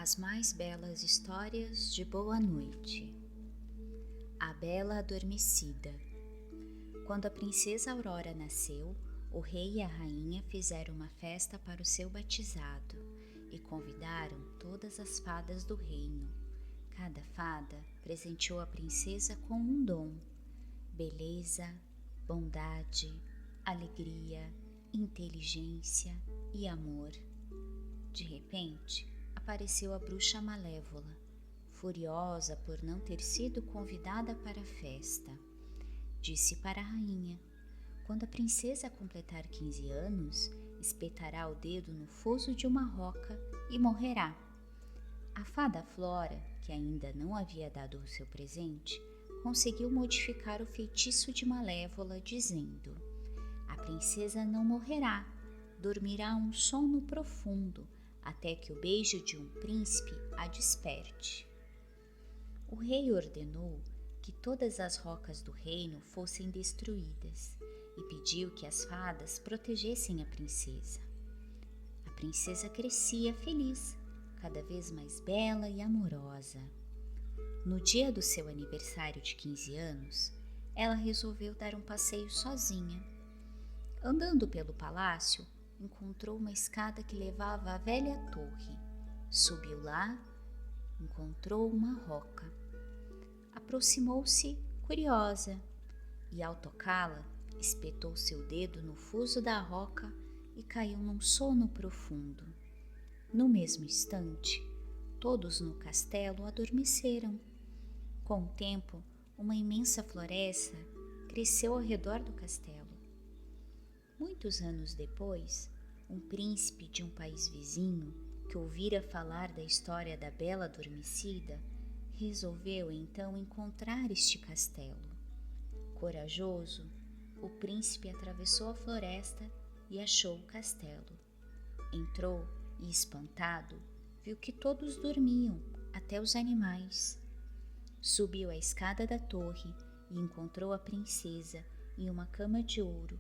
as mais belas histórias de boa noite. A Bela Adormecida. Quando a princesa Aurora nasceu, o rei e a rainha fizeram uma festa para o seu batizado e convidaram todas as fadas do reino. Cada fada presenteou a princesa com um dom: beleza, bondade, alegria, inteligência e amor. De repente, apareceu a bruxa Malévola, furiosa por não ter sido convidada para a festa. Disse para a rainha: quando a princesa completar 15 anos, espetará o dedo no fuso de uma roca e morrerá. A fada Flora, que ainda não havia dado o seu presente, conseguiu modificar o feitiço de Malévola, dizendo: a princesa não morrerá, dormirá um sono profundo, até que o beijo de um príncipe a desperte. O rei ordenou que todas as rocas do reino fossem destruídas e pediu que as fadas protegessem a princesa. A princesa crescia feliz, cada vez mais bela e amorosa. No dia do seu aniversário de 15 anos, ela resolveu dar um passeio sozinha. Andando pelo palácio, encontrou uma escada que levava à velha torre. Subiu lá, encontrou uma roca. Aproximou-se, curiosa, e ao tocá-la, espetou seu dedo no fuso da roca e caiu num sono profundo. No mesmo instante, todos no castelo adormeceram. Com o tempo, uma imensa floresta cresceu ao redor do castelo. Muitos anos depois, um príncipe de um país vizinho, que ouvira falar da história da Bela Adormecida, resolveu então encontrar este castelo. Corajoso, o príncipe atravessou a floresta e achou o castelo. Entrou e, espantado, viu que todos dormiam, até os animais. Subiu a escada da torre e encontrou a princesa em uma cama de ouro.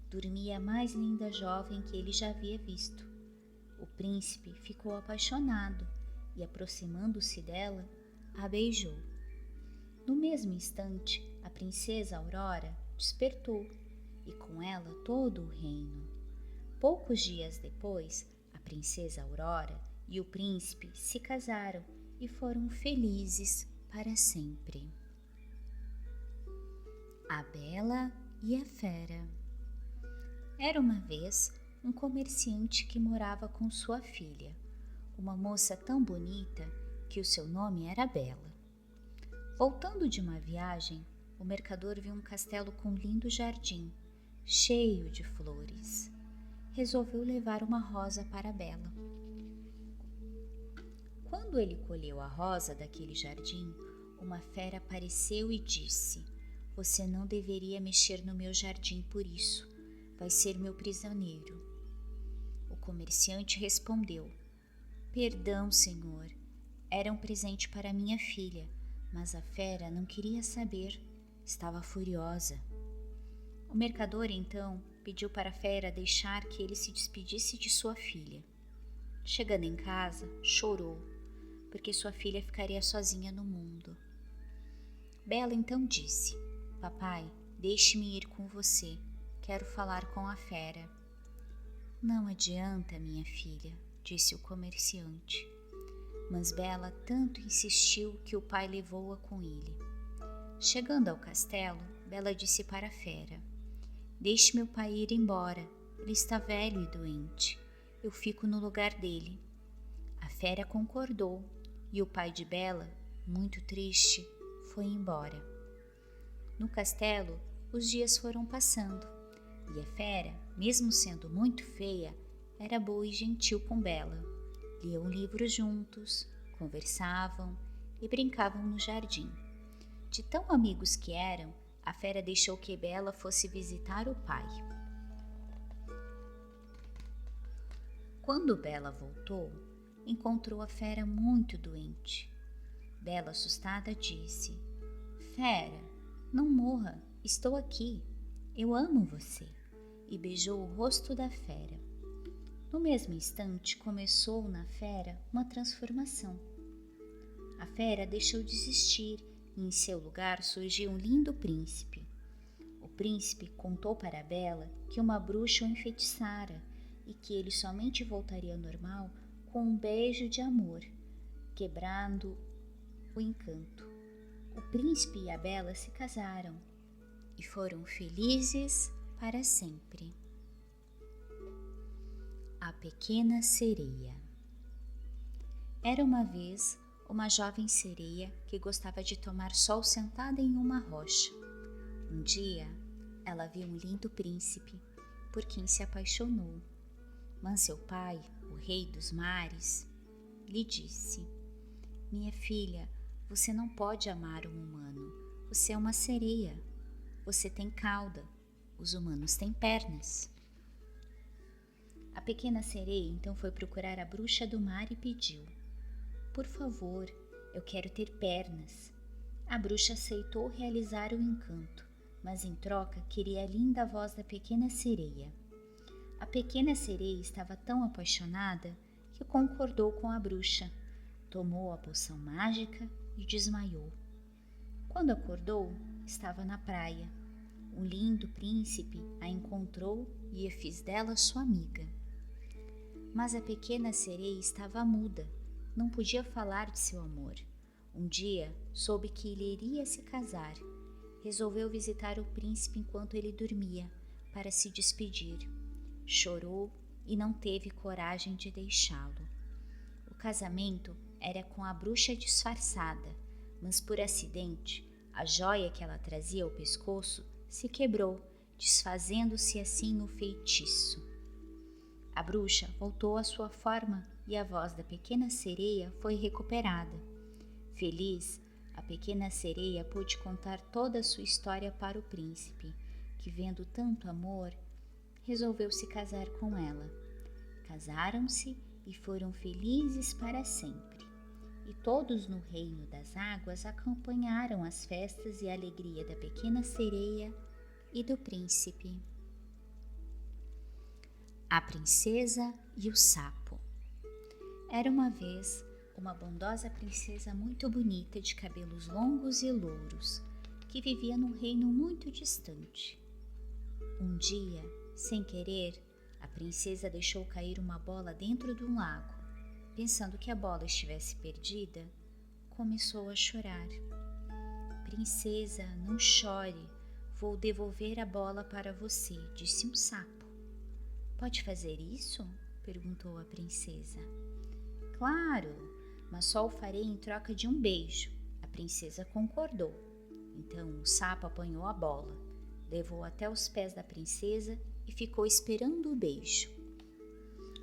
Dormia a mais linda jovem que ele já havia visto. O príncipe ficou apaixonado e, aproximando-se dela, a beijou. No mesmo instante, a princesa Aurora despertou e com ela todo o reino. Poucos dias depois, a princesa Aurora e o príncipe se casaram e foram felizes para sempre. A Bela e a Fera. Era uma vez um comerciante que morava com sua filha, uma moça tão bonita que o seu nome era Bela. Voltando de uma viagem, o mercador viu um castelo com um lindo jardim, cheio de flores. Resolveu levar uma rosa para Bela. Quando ele colheu a rosa daquele jardim, uma fera apareceu e disse: você não deveria mexer no meu jardim por isso. Vai ser meu prisioneiro. O comerciante respondeu: perdão, senhor, era um presente para minha filha, mas a fera não queria saber, estava furiosa. O mercador então pediu para a fera deixar que ele se despedisse de sua filha. Chegando em casa, chorou, porque sua filha ficaria sozinha no mundo. Bela então disse: papai, deixe-me ir com você. Quero falar com a fera. Não adianta, minha filha, disse o comerciante. Mas Bela tanto insistiu que o pai levou-a com ele. Chegando ao castelo, Bela disse para a fera: deixe meu pai ir embora, ele está velho e doente. Eu fico no lugar dele. A fera concordou e o pai de Bela, muito triste, foi embora. No castelo, os dias foram passando. E a fera, mesmo sendo muito feia, era boa e gentil com Bela. Liam livros juntos, conversavam e brincavam no jardim. De tão amigos que eram, a fera deixou que Bela fosse visitar o pai. Quando Bela voltou, encontrou a fera muito doente. Bela, assustada, disse: fera, não morra, estou aqui. Eu amo você, e beijou o rosto da fera. No mesmo instante, começou na fera uma transformação. A fera deixou de existir e em seu lugar surgiu um lindo príncipe. O príncipe contou para a Bela que uma bruxa o enfeitiçara e que ele somente voltaria ao normal com um beijo de amor, quebrando o encanto. O príncipe e a Bela se casaram e foram felizes para sempre. A Pequena Sereia. Era uma vez uma jovem sereia que gostava de tomar sol sentada em uma rocha. Um dia, ela viu um lindo príncipe, por quem se apaixonou. Mas seu pai, o rei dos mares, lhe disse: "Minha filha, você não pode amar um humano. Você é uma sereia. Você tem cauda. Os humanos têm pernas." A pequena sereia então foi procurar a bruxa do mar e pediu: "Por favor, eu quero ter pernas." A bruxa aceitou realizar o encanto, mas em troca queria a linda voz da pequena sereia. A pequena sereia estava tão apaixonada que concordou com a bruxa, tomou a poção mágica e desmaiou. Quando acordou, estava na praia. Um lindo príncipe a encontrou e a fez dela sua amiga. Mas a pequena sereia estava muda, não podia falar de seu amor. Um dia soube que ele iria se casar. Resolveu visitar o príncipe enquanto ele dormia, para se despedir. Chorou e não teve coragem de deixá-lo. O casamento era com a bruxa disfarçada, mas por acidente, a joia que ela trazia ao pescoço se quebrou, desfazendo-se assim o feitiço. A bruxa voltou à sua forma e a voz da pequena sereia foi recuperada. Feliz, a pequena sereia pôde contar toda a sua história para o príncipe, que, vendo tanto amor, resolveu se casar com ela. Casaram-se e foram felizes para sempre. E todos no reino das águas acompanharam as festas e a alegria da pequena sereia e do príncipe. A Princesa e o Sapo. Era uma vez uma bondosa princesa muito bonita de cabelos longos e louros, que vivia num reino muito distante. Um dia, sem querer, a princesa deixou cair uma bola dentro de um lago. Pensando que a bola estivesse perdida, começou a chorar. "Princesa, não chore, vou devolver a bola para você", disse um sapo. "Pode fazer isso?" perguntou a princesa. "Claro, mas só o farei em troca de um beijo." A princesa concordou. Então o sapo apanhou a bola, levou até os pés da princesa e ficou esperando o beijo.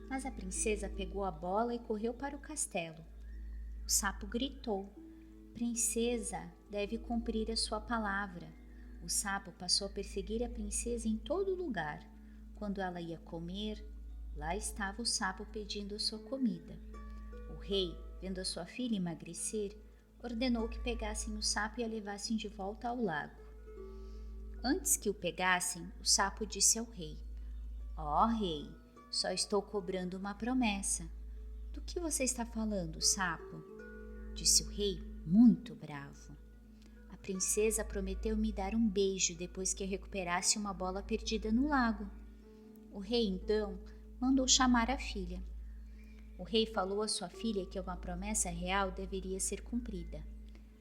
Mas a princesa pegou a bola e correu para o castelo. O sapo gritou: "Princesa, deve cumprir a sua palavra." O sapo passou a perseguir a princesa em todo lugar. Quando ela ia comer, lá estava o sapo pedindo a sua comida. O rei, vendo a sua filha emagrecer, ordenou que pegassem o sapo e a levassem de volta ao lago. Antes que o pegassem, o sapo disse ao rei: "Ó rei, só estou cobrando uma promessa." "Do que você está falando, sapo?" disse o rei, muito bravo. "A princesa prometeu me dar um beijo depois que eu recuperasse uma bola perdida no lago." O rei, então, mandou chamar a filha. O rei falou à sua filha que uma promessa real deveria ser cumprida.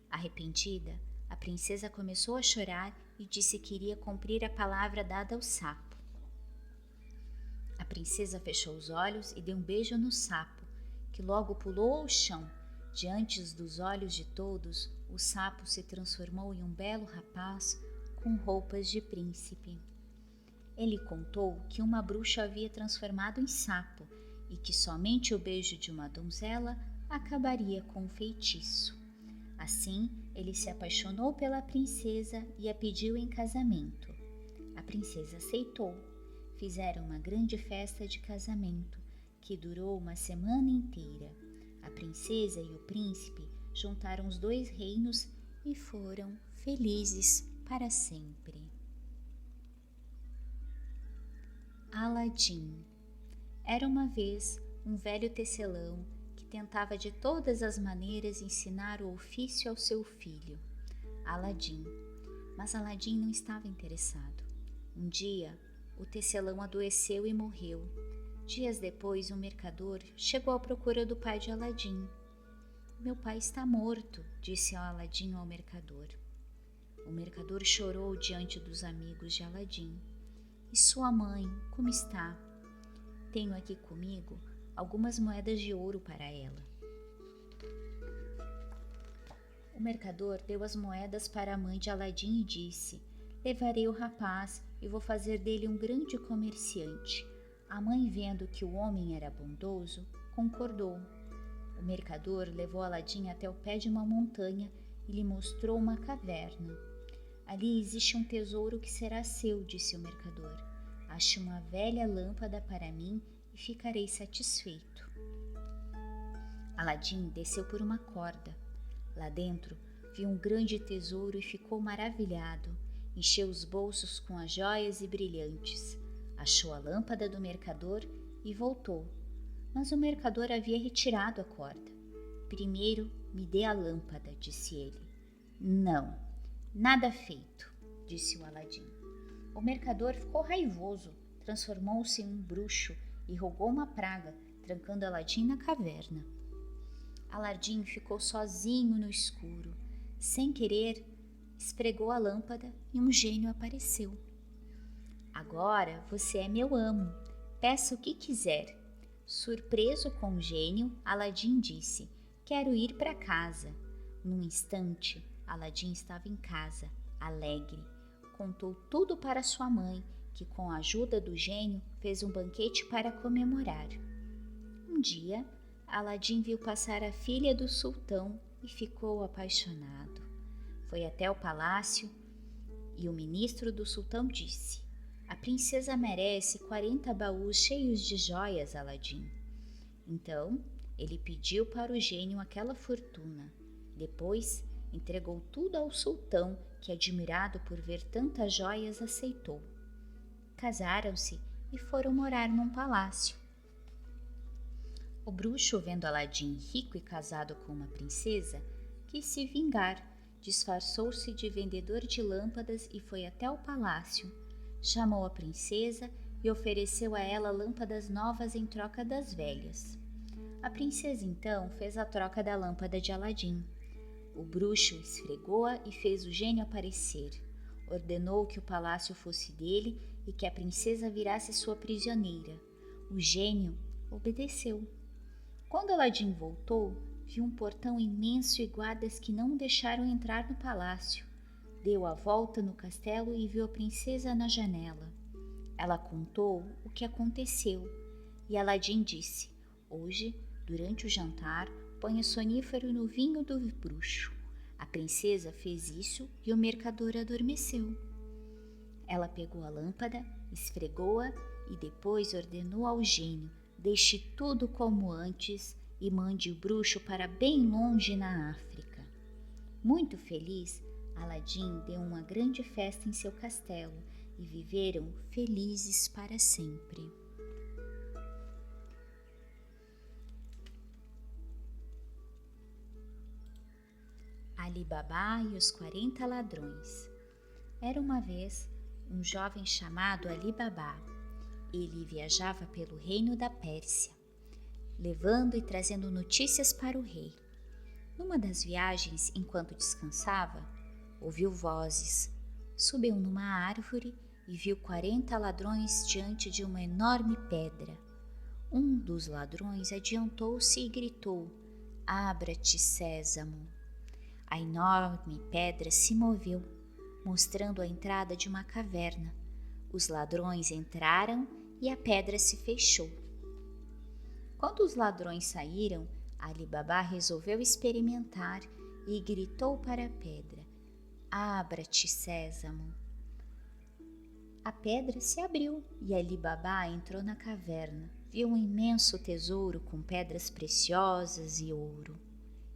Arrependida, a princesa começou a chorar e disse que iria cumprir a palavra dada ao sapo. A princesa fechou os olhos e deu um beijo no sapo, que logo pulou ao chão. Diante dos olhos de todos, o sapo se transformou em um belo rapaz com roupas de príncipe. Ele contou que uma bruxa havia transformado em sapo e que somente o beijo de uma donzela acabaria com o feitiço. Assim, ele se apaixonou pela princesa e a pediu em casamento. A princesa aceitou. Fizeram uma grande festa de casamento, que durou uma semana inteira. A princesa e o príncipe juntaram os dois reinos e foram felizes para sempre. Aladim. Era uma vez um velho tecelão que tentava de todas as maneiras ensinar o ofício ao seu filho, Aladim. Mas Aladim não estava interessado. Um dia, o tecelão adoeceu e morreu. Dias depois, um mercador chegou à procura do pai de Aladim. Meu pai está morto, disse Aladim ao mercador. O mercador chorou diante dos amigos de Aladim. E sua mãe, como está? Tenho aqui comigo algumas moedas de ouro para ela. O mercador deu as moedas para a mãe de Aladim e disse: levarei o rapaz e vou fazer dele um grande comerciante. A mãe, vendo que o homem era bondoso, concordou. O mercador levou Aladim até o pé de uma montanha e lhe mostrou uma caverna. Ali existe um tesouro que será seu, disse o mercador. Ache uma velha lâmpada para mim e ficarei satisfeito. Aladim desceu por uma corda. Lá dentro viu um grande tesouro e ficou maravilhado. Encheu os bolsos com as joias e brilhantes. Achou a lâmpada do mercador e voltou. Mas o mercador havia retirado a corda. Primeiro me dê a lâmpada, disse ele. Não, nada feito, disse o Aladim. O mercador ficou raivoso, transformou-se em um bruxo e rogou uma praga, trancando Aladim na caverna. Aladim ficou sozinho no escuro. Sem querer, esfregou a lâmpada e um gênio apareceu. Agora você é meu amo, peça o que quiser. Surpreso com o gênio, Aladim disse: quero ir para casa. Num instante, Aladim estava em casa, alegre. Contou tudo para sua mãe, que com a ajuda do gênio fez um banquete para comemorar. Um dia, Aladim viu passar a filha do sultão e ficou apaixonado. Foi até o palácio e o ministro do sultão disse: a princesa merece 40 baús cheios de joias, Aladim. Então, ele pediu para o gênio aquela fortuna. Depois, entregou tudo ao sultão, que, admirado por ver tantas joias, aceitou. Casaram-se e foram morar num palácio. O bruxo, vendo Aladim rico e casado com uma princesa, quis se vingar, disfarçou-se de vendedor de lâmpadas e foi até o palácio. Chamou a princesa e ofereceu a ela lâmpadas novas em troca das velhas. A princesa então fez a troca da lâmpada de Aladim. O bruxo esfregou-a e fez o gênio aparecer. Ordenou que o palácio fosse dele e que a princesa virasse sua prisioneira. O gênio obedeceu. Quando Aladim voltou, viu um portão imenso e guardas que não o deixaram entrar no palácio. Deu a volta no castelo e viu a princesa na janela. Ela contou o que aconteceu e Aladim disse: hoje, durante o jantar, ponha sonífero no vinho do bruxo. A princesa fez isso e o mercador adormeceu. Ela pegou a lâmpada, esfregou-a e depois ordenou ao gênio: deixe tudo como antes e mande o bruxo para bem longe na África. Muito feliz, Aladim deu uma grande festa em seu castelo e viveram felizes para sempre. Ali Babá e os 40 ladrões. Era uma vez um jovem chamado Ali Babá. Ele viajava pelo reino da Pérsia, levando e trazendo notícias para o rei. Numa das viagens, enquanto descansava, ouviu vozes, subiu numa árvore e viu 40 ladrões diante de uma enorme pedra. Um dos ladrões adiantou-se e gritou: abra-te, sésamo. A enorme pedra se moveu, mostrando a entrada de uma caverna. Os ladrões entraram e a pedra se fechou. Quando os ladrões saíram, Ali Babá resolveu experimentar e gritou para a pedra: abra-te, sésamo. A pedra se abriu e Ali Babá entrou na caverna. Viu um imenso tesouro com pedras preciosas e ouro.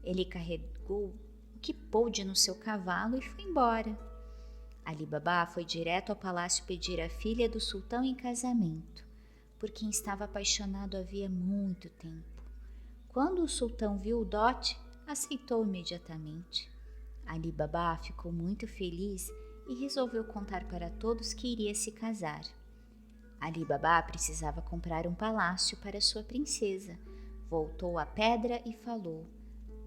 Ele carregou o que pôde no seu cavalo e foi embora. Ali Babá foi direto ao palácio pedir a filha do sultão em casamento. por quem estava apaixonado havia muito tempo. Quando o sultão viu o dote, aceitou imediatamente. Ali Baba ficou muito feliz e resolveu contar para todos que iria se casar. Ali Baba precisava comprar um palácio para sua princesa. Voltou à pedra e falou: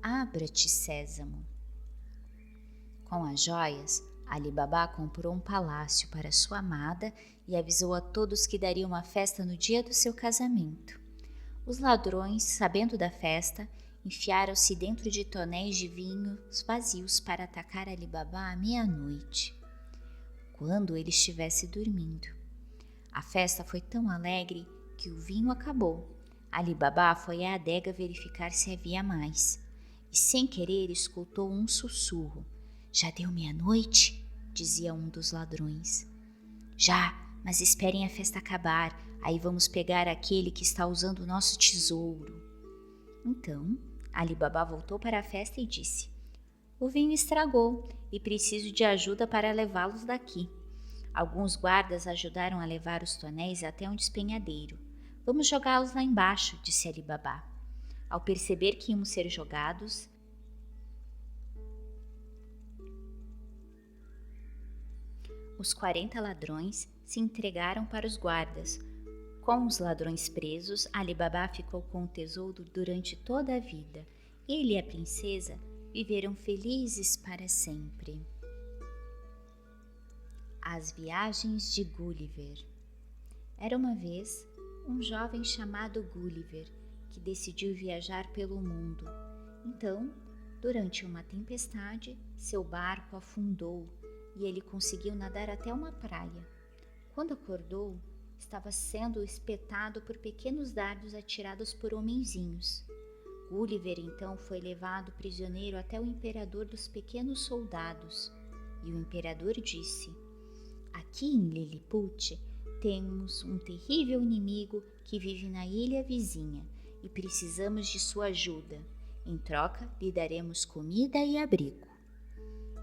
"Abra-te, sésamo." Com as joias, Ali Baba comprou um palácio para sua amada e avisou a todos que daria uma festa no dia do seu casamento. Os ladrões, sabendo da festa, enfiaram-se dentro de tonéis de vinhos vazios para atacar Ali Baba à meia-noite, quando ele estivesse dormindo. A festa foi tão alegre que o vinho acabou. Ali Baba foi à adega verificar se havia mais e, sem querer, escutou um sussurro. "Já deu meia-noite?" dizia um dos ladrões. "Já, mas esperem a festa acabar, aí vamos pegar aquele que está usando o nosso tesouro." Então, Ali Baba voltou para a festa e disse: "O vinho estragou e preciso de ajuda para levá-los daqui." Alguns guardas ajudaram a levar os tonéis até um despenhadeiro. "Vamos jogá-los lá embaixo", disse Ali Baba. Ao perceber que iam ser jogados, os 40 ladrões se entregaram para os guardas. Com os ladrões presos, Ali Baba ficou com o tesouro durante toda a vida. Ele e a princesa viveram felizes para sempre. As viagens de Gulliver. Era uma vez um jovem chamado Gulliver que decidiu viajar pelo mundo. Então, durante uma tempestade, seu barco afundou e ele conseguiu nadar até uma praia. Quando acordou, estava sendo espetado por pequenos dardos atirados por homenzinhos. Gulliver então foi levado prisioneiro até o imperador dos pequenos soldados. E o imperador disse: "Aqui em Lilliput temos um terrível inimigo que vive na ilha vizinha e precisamos de sua ajuda. Em troca, lhe daremos comida e abrigo."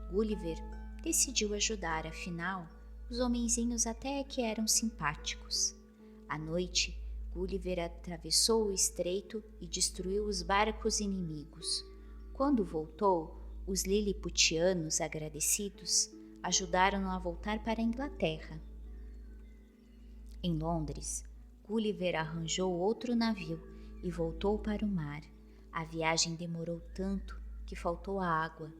Gulliver decidiu ajudar, afinal, os homenzinhos até que eram simpáticos. À noite, Gulliver atravessou o estreito e destruiu os barcos inimigos. Quando voltou, os liliputianos, agradecidos, ajudaram-no a voltar para a Inglaterra. Em Londres, Gulliver arranjou outro navio e voltou para o mar. A viagem demorou tanto que faltou a água.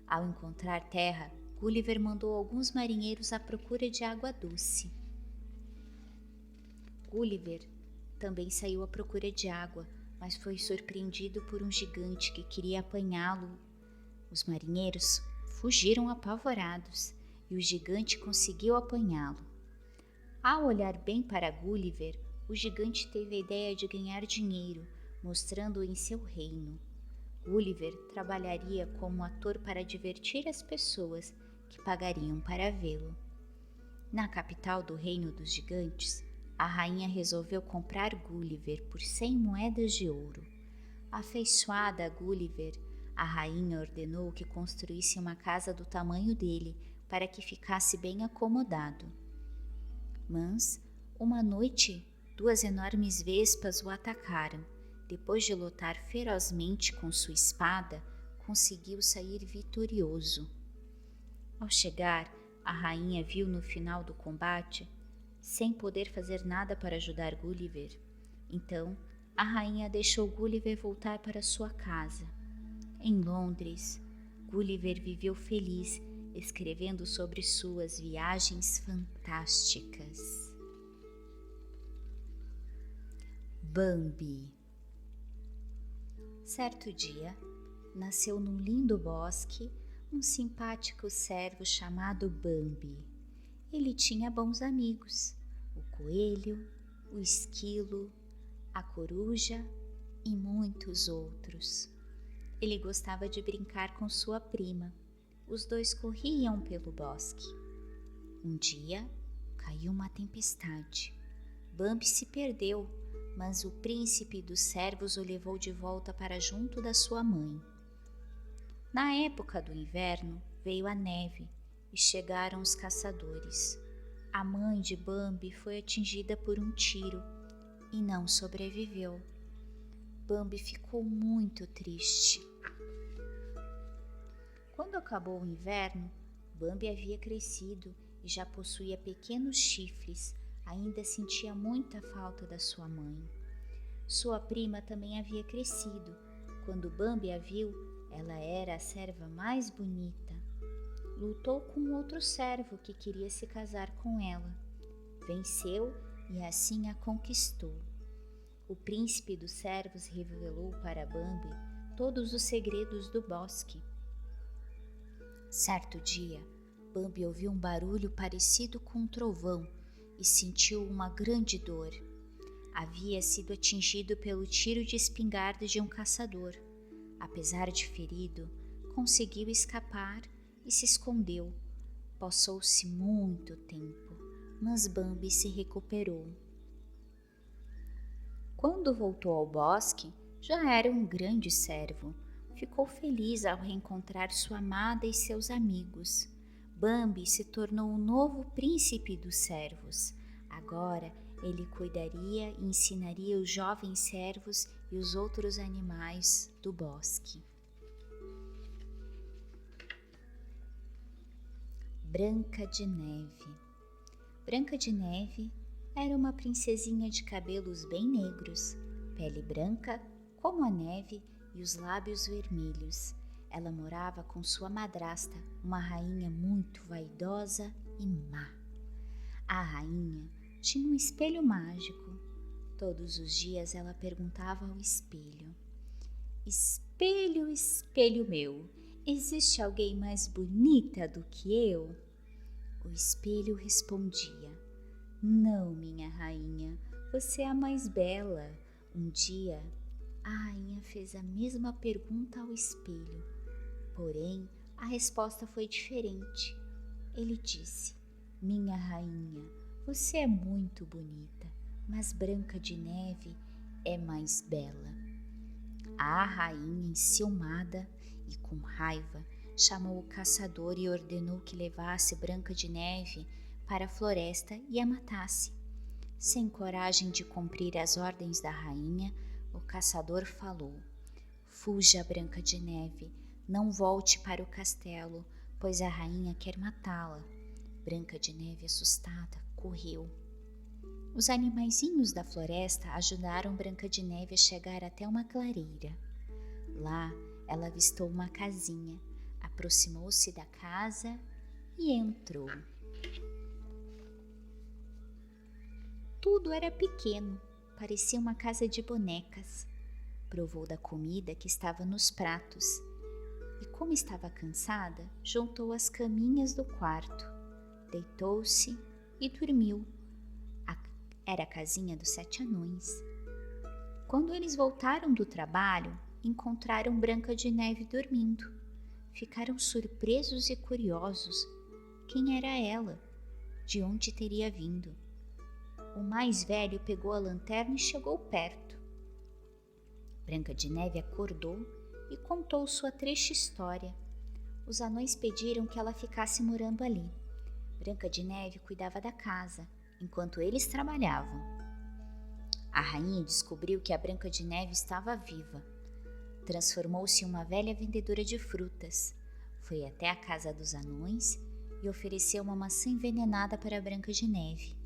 Ao encontrar terra, Gulliver mandou alguns marinheiros à procura de água doce. Gulliver também saiu à procura de água, mas foi surpreendido por um gigante que queria apanhá-lo. Os marinheiros fugiram apavorados e o gigante conseguiu apanhá-lo. Ao olhar bem para Gulliver, o gigante teve a ideia de ganhar dinheiro, mostrando-o em seu reino. Gulliver trabalharia como ator para divertir as pessoas que pagariam para vê-lo. Na capital do Reino dos Gigantes, a rainha resolveu comprar Gulliver por 100 moedas de ouro. Afeiçoada a Gulliver, a rainha ordenou que construísse uma casa do tamanho dele para que ficasse bem acomodado. Mas, uma noite, 2 enormes vespas o atacaram. Depois de lutar ferozmente com sua espada, conseguiu sair vitorioso. Ao chegar, a rainha viu no final do combate, sem poder fazer nada para ajudar Gulliver. Então, a rainha deixou Gulliver voltar para sua casa. Em Londres, Gulliver viveu feliz, escrevendo sobre suas viagens fantásticas. Bambi. Certo dia, nasceu num lindo bosque um simpático cervo chamado Bambi. Ele tinha bons amigos, o coelho, o esquilo, a coruja e muitos outros. Ele gostava de brincar com sua prima. Os dois corriam pelo bosque. Um dia, caiu uma tempestade. Bambi se perdeu, mas o príncipe dos cervos o levou de volta para junto da sua mãe. Na época do inverno, veio a neve e chegaram os caçadores. A mãe de Bambi foi atingida por um tiro. e não sobreviveu. Bambi ficou muito triste. Quando acabou o inverno, Bambi havia crescido e já possuía pequenos chifres. Ainda sentia muita falta da sua mãe. Sua prima também havia crescido. Quando Bambi a viu, ela era a serva mais bonita. Lutou com outro servo que queria se casar com ela. Venceu e assim a conquistou. O príncipe dos servos revelou para Bambi todos os segredos do bosque. Certo dia, Bambi ouviu um barulho parecido com um trovão e sentiu uma grande dor. Havia sido atingido pelo tiro de espingarda de um caçador. Apesar de ferido, conseguiu escapar e se escondeu. Passou-se muito tempo, mas Bambi se recuperou. Quando voltou ao bosque, já era um grande servo. Ficou feliz ao reencontrar sua amada e seus amigos. Bambi se tornou o novo príncipe dos servos. Agora ele cuidaria e ensinaria os jovens servos e os outros animais do bosque. Branca de Neve. Branca de Neve era uma princesinha de cabelos bem negros, pele branca como a neve e os lábios vermelhos. Ela morava com sua madrasta, uma rainha muito vaidosa e má. A rainha tinha um espelho mágico. Todos os dias ela perguntava ao espelho: Espelho, espelho meu, existe alguém mais bonita do que eu? O espelho respondia: Não, minha rainha, você é a mais bela. Um dia, a rainha fez a mesma pergunta ao espelho, porém a resposta foi diferente. Ele disse: Minha rainha, você é muito bonita, mas Branca de Neve é mais bela. A rainha, enciumada e com raiva, chamou o caçador e ordenou que levasse Branca de Neve para a floresta e a matasse. Sem coragem de cumprir as ordens da rainha, o caçador falou: Fuja, Branca de Neve, não volte para o castelo, pois a rainha quer matá-la. Branca de Neve, assustada, correu. Os animaizinhos da floresta ajudaram Branca de Neve a chegar até uma clareira. Lá, ela avistou uma casinha, aproximou-se da casa e entrou. Tudo era pequeno, parecia uma casa de bonecas. Provou da comida que estava nos pratos e, como estava cansada, juntou as caminhas do quarto, deitou-se e dormiu. Era a casinha dos 7 anões. Quando eles voltaram do trabalho, encontraram Branca de Neve dormindo. Ficaram surpresos e curiosos. Quem era ela? De onde teria vindo? O mais velho pegou a lanterna e chegou perto. Branca de Neve acordou e contou sua triste história. Os anões pediram que ela ficasse morando ali. Branca de Neve cuidava da casa, enquanto eles trabalhavam. A rainha descobriu que a Branca de Neve estava viva. Transformou-se em uma velha vendedora de frutas. Foi até a casa dos anões e ofereceu uma maçã envenenada para a Branca de Neve.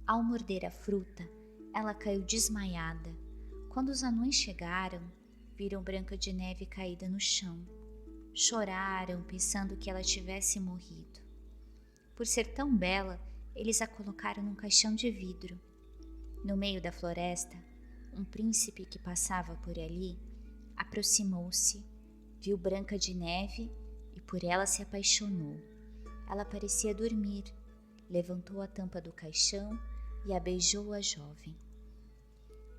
Ao morder a fruta, ela caiu desmaiada. Quando os anões chegaram, viram Branca de Neve caída no chão. Choraram, pensando que ela tivesse morrido. Por ser tão bela, eles a colocaram num caixão de vidro. No meio da floresta, um príncipe que passava por ali aproximou-se, viu Branca de Neve e por ela se apaixonou. Ela parecia dormir, levantou a tampa do caixão e a beijou a jovem.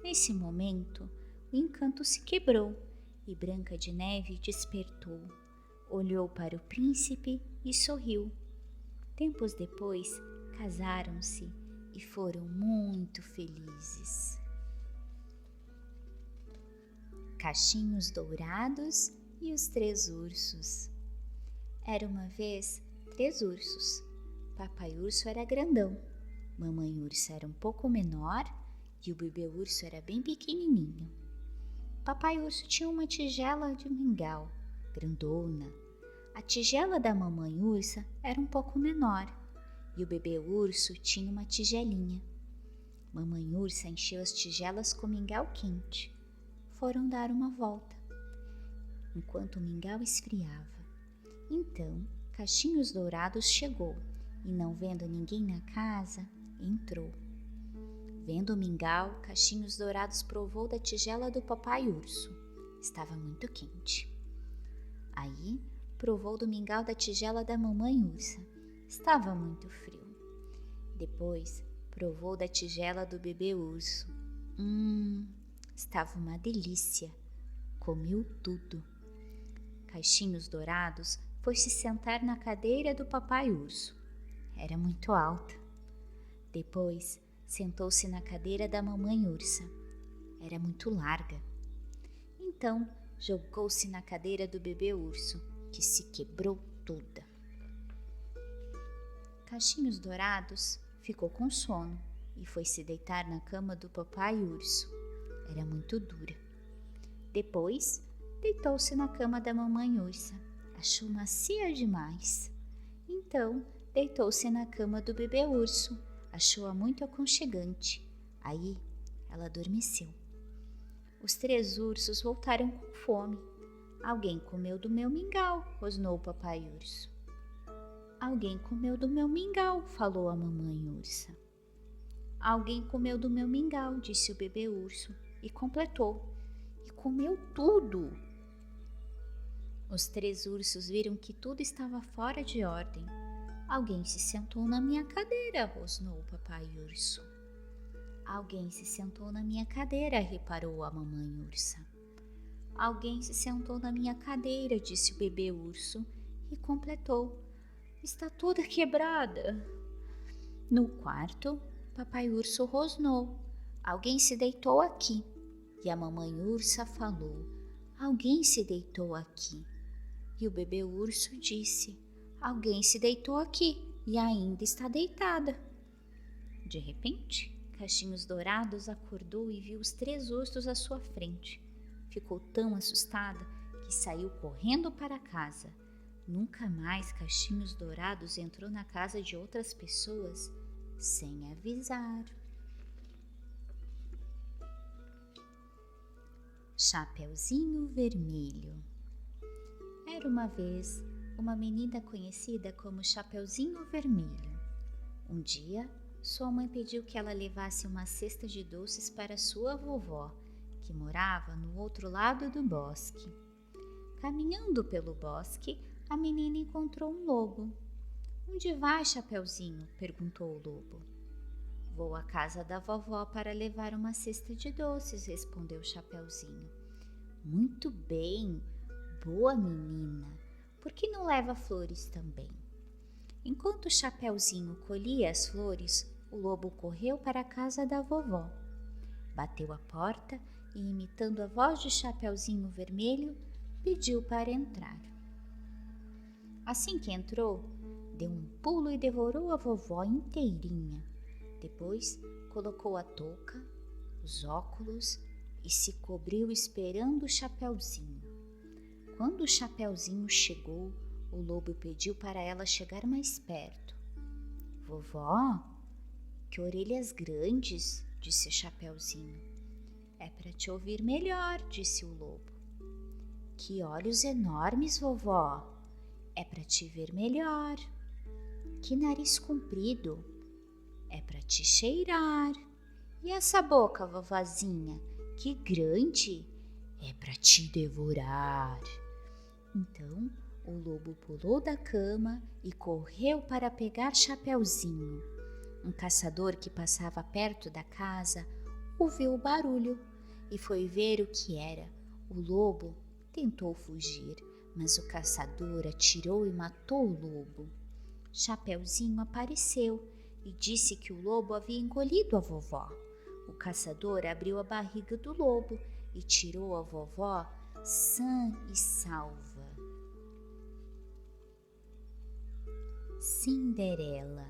Nesse momento, o encanto se quebrou e Branca de Neve despertou, olhou para o príncipe e sorriu. Tempos depois, casaram-se e foram muito felizes. Cachinhos Dourados e os 3 ursos. Era uma vez 3 ursos. Papai urso era grandão, mamãe urso era um pouco menor e o bebê urso era bem pequenininho. Papai urso tinha uma tigela de mingau, grandona. A tigela da mamãe ursa era um pouco menor e o bebê urso tinha uma tigelinha. Mamãe ursa encheu as tigelas com mingau quente. Foram dar uma volta, enquanto o mingau esfriava. Então, Cachinhos Dourados chegou e, não vendo ninguém na casa, entrou. Vendo o mingau, Cachinhos Dourados provou da tigela do papai urso. Estava muito quente. Aí, provou do mingau da tigela da mamãe ursa. Estava muito frio. Depois, provou da tigela do bebê urso. Estava uma delícia. Comeu tudo. Cachinhos Dourados foi se sentar na cadeira do papai urso. Era muito alta. Depois, sentou-se na cadeira da mamãe ursa. Era muito larga. Então, jogou-se na cadeira do bebê urso, que se quebrou toda. Cachinhos Dourados ficou com sono e foi se deitar na cama do papai urso. Era muito dura. Depois, deitou-se na cama da mamãe ursa. Achou macia demais. Então, deitou-se na cama do bebê urso. Achou-a muito aconchegante. Aí, ela adormeceu. Os 3 ursos voltaram com fome. Alguém comeu do meu mingau, rosnou o papai urso. Alguém comeu do meu mingau, falou a mamãe ursa. Alguém comeu do meu mingau, disse o bebê urso e completou. E comeu tudo. Os 3 ursos viram que tudo estava fora de ordem. Alguém se sentou na minha cadeira, rosnou o papai urso. Alguém se sentou na minha cadeira, reparou a mamãe ursa. Alguém se sentou na minha cadeira, disse o bebê urso e completou. Está toda quebrada. No quarto, papai urso rosnou. Alguém se deitou aqui. E a mamãe ursa falou. Alguém se deitou aqui. E o bebê urso disse. Alguém se deitou aqui e ainda está deitada. De repente, Cachinhos Dourados acordou e viu os 3 ursos à sua frente. Ficou tão assustada que saiu correndo para casa. Nunca mais Cachinhos Dourados entrou na casa de outras pessoas sem avisar. Chapeuzinho Vermelho. Era uma vez uma menina conhecida como Chapeuzinho Vermelho. Um dia, sua mãe pediu que ela levasse uma cesta de doces para sua vovó, que morava no outro lado do bosque. Caminhando pelo bosque, a menina encontrou um lobo. Onde vai, Chapeuzinho? Perguntou o lobo. Vou à casa da vovó para levar uma cesta de doces, respondeu Chapeuzinho. Muito bem, boa menina. Por que não leva flores também? Enquanto Chapeuzinho colhia as flores, o lobo correu para a casa da vovó. Bateu a porta e, imitando a voz de Chapeuzinho Vermelho, pediu para entrar. Assim que entrou, deu um pulo e devorou a vovó inteirinha. Depois, colocou a touca, os óculos e se cobriu esperando o Chapeuzinho. Quando o Chapeuzinho chegou, o lobo pediu para ela chegar mais perto. Vovó, que orelhas grandes, disse Chapeuzinho. É para te ouvir melhor, disse o lobo. Que olhos enormes, vovó, é para te ver melhor. Que nariz comprido, é para te cheirar. E essa boca, vovozinha, que grande, é para te devorar. Então, o lobo pulou da cama e correu para pegar Chapeuzinho. Um caçador que passava perto da casa ouviu o barulho e foi ver o que era. O lobo tentou fugir, mas o caçador atirou e matou o lobo. Chapeuzinho apareceu e disse que o lobo havia engolido a vovó. O caçador abriu a barriga do lobo e tirou a vovó sã e salva. Cinderela.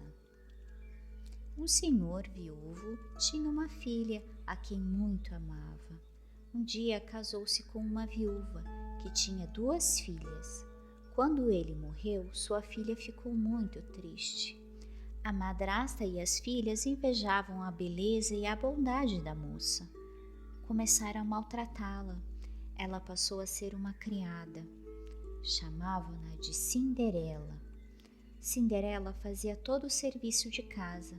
Um senhor viúvo tinha uma filha a quem muito amava. Um dia casou-se com uma viúva que tinha 2 filhas. Quando ele morreu, sua filha ficou muito triste. A madrasta e as filhas invejavam a beleza e a bondade da moça. Começaram a maltratá-la. Ela passou a ser uma criada. Chamavam-na de Cinderela. Cinderela fazia todo o serviço de casa.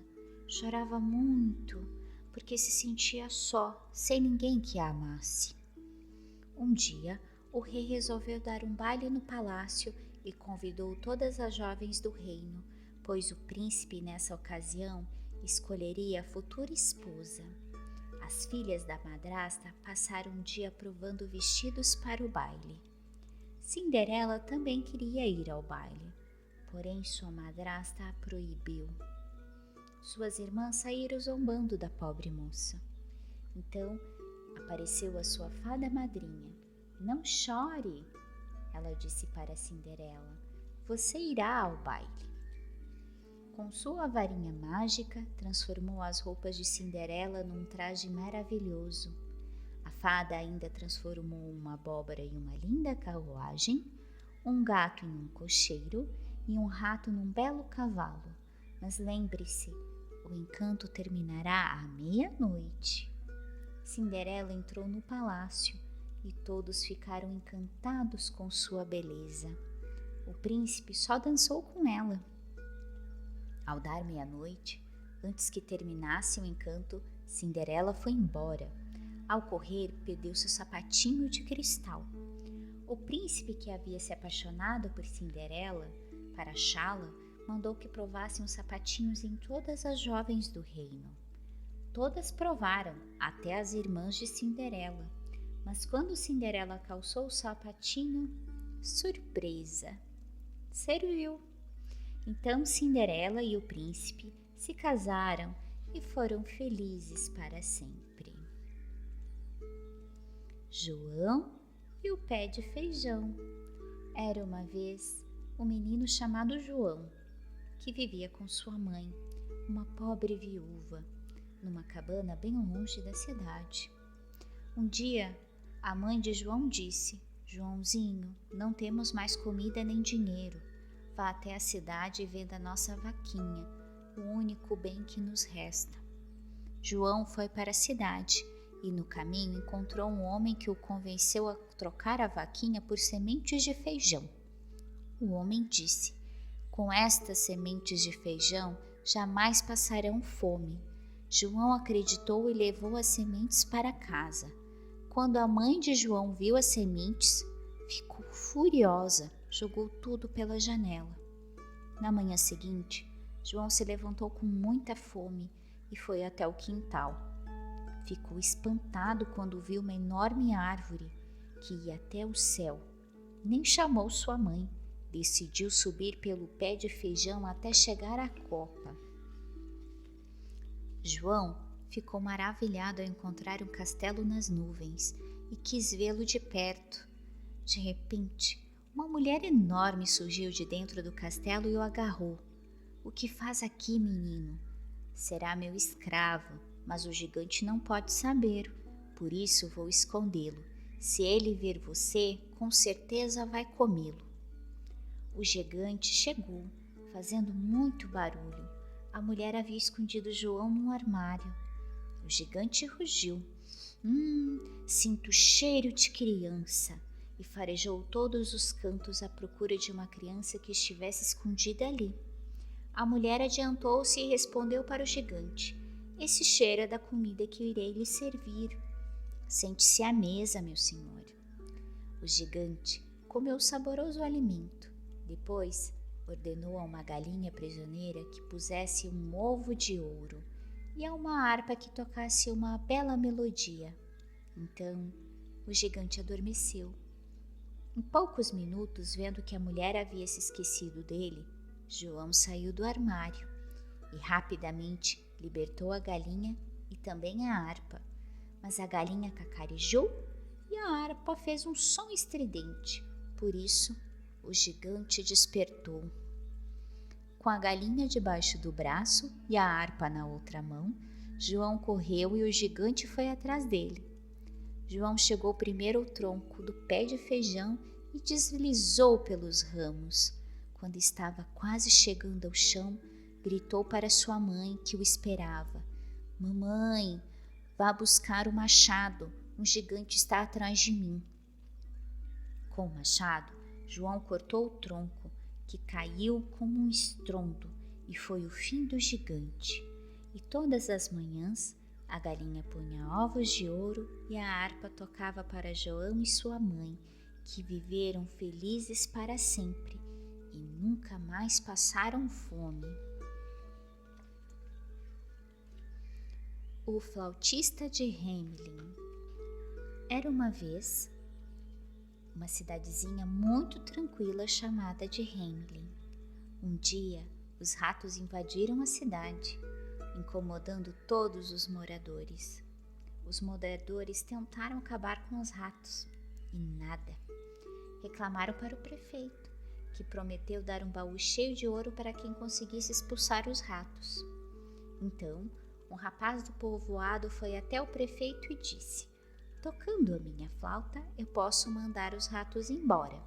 Chorava muito, porque se sentia só, sem ninguém que a amasse. Um dia, o rei resolveu dar um baile no palácio e convidou todas as jovens do reino, pois o príncipe, nessa ocasião, escolheria a futura esposa. As filhas da madrasta passaram um dia provando vestidos para o baile. Cinderela também queria ir ao baile, porém sua madrasta a proibiu. Suas irmãs saíram zombando da pobre moça. Então apareceu a sua fada madrinha. Não chore, ela disse para Cinderela. Você irá ao baile. Com sua varinha mágica, transformou as roupas de Cinderela num traje maravilhoso. A fada ainda transformou uma abóbora em uma linda carruagem, um gato em um cocheiro e um rato num belo cavalo. Mas lembre-se, o encanto terminará à meia-noite. Cinderela entrou no palácio e todos ficaram encantados com sua beleza. O príncipe só dançou com ela. Ao dar meia-noite, antes que terminasse o encanto, Cinderela foi embora. Ao correr, perdeu seu sapatinho de cristal. O príncipe, que havia se apaixonado por Cinderela, para achá-la, mandou que provassem os sapatinhos em todas as jovens do reino. Todas provaram, até as irmãs de Cinderela. Mas quando Cinderela calçou o sapatinho, surpresa! Serviu! Então Cinderela e o príncipe se casaram e foram felizes para sempre. João e o pé de feijão. Era uma vez um menino chamado João, que vivia com sua mãe, uma pobre viúva, numa cabana bem longe da cidade. Um dia, a mãe de João disse: Joãozinho, não temos mais comida nem dinheiro. Vá até a cidade e venda nossa vaquinha, o único bem que nos resta. João foi para a cidade e no caminho encontrou um homem que o convenceu a trocar a vaquinha por sementes de feijão. O homem disse: com estas sementes de feijão jamais passarão fome. João acreditou e levou as sementes para casa. Quando a mãe de João viu as sementes, ficou furiosa, jogou tudo pela janela. Na manhã seguinte, João se levantou com muita fome e foi até o quintal. Ficou espantado quando viu uma enorme árvore que ia até o céu. Nem chamou sua mãe. Decidiu subir pelo pé de feijão até chegar à copa. João ficou maravilhado ao encontrar um castelo nas nuvens e quis vê-lo de perto. De repente, uma mulher enorme surgiu de dentro do castelo e o agarrou. O que faz aqui, menino? Será meu escravo, mas o gigante não pode saber, por isso vou escondê-lo. Se ele ver você, com certeza vai comê-lo. O gigante chegou, fazendo muito barulho. A mulher havia escondido João num armário. O gigante rugiu. Sinto cheiro de criança. E farejou todos os cantos à procura de uma criança que estivesse escondida ali. A mulher adiantou-se e respondeu para o gigante: esse cheiro é da comida que irei lhe servir. Sente-se à mesa, meu senhor. O gigante comeu o saboroso alimento. Depois, ordenou a uma galinha prisioneira que pusesse um ovo de ouro e a uma harpa que tocasse uma bela melodia. Então, o gigante adormeceu. Em poucos minutos, vendo que a mulher havia se esquecido dele, João saiu do armário e rapidamente libertou a galinha e também a harpa. Mas a galinha cacarejou e a harpa fez um som estridente. Por isso, o gigante despertou. Com a galinha debaixo do braço e a harpa na outra mão, João correu e o gigante foi atrás dele. João chegou primeiro ao tronco do pé de feijão e deslizou pelos ramos. Quando estava quase chegando ao chão, gritou para sua mãe que o esperava. Mamãe, vá buscar o machado, um gigante está atrás de mim. Com o machado, João cortou o tronco, que caiu como um estrondo, e foi o fim do gigante. E todas as manhãs, a galinha punha ovos de ouro e a harpa tocava para João e sua mãe, que viveram felizes para sempre e nunca mais passaram fome. O flautista de Hamelin. Era uma vez uma cidadezinha muito tranquila chamada de Hamelin. Um dia, os ratos invadiram a cidade, incomodando todos os moradores. Os moradores tentaram acabar com os ratos e nada. Reclamaram para o prefeito, que prometeu dar um baú cheio de ouro para quem conseguisse expulsar os ratos. Então, um rapaz do povoado foi até o prefeito e disse: tocando a minha flauta, eu posso mandar os ratos embora.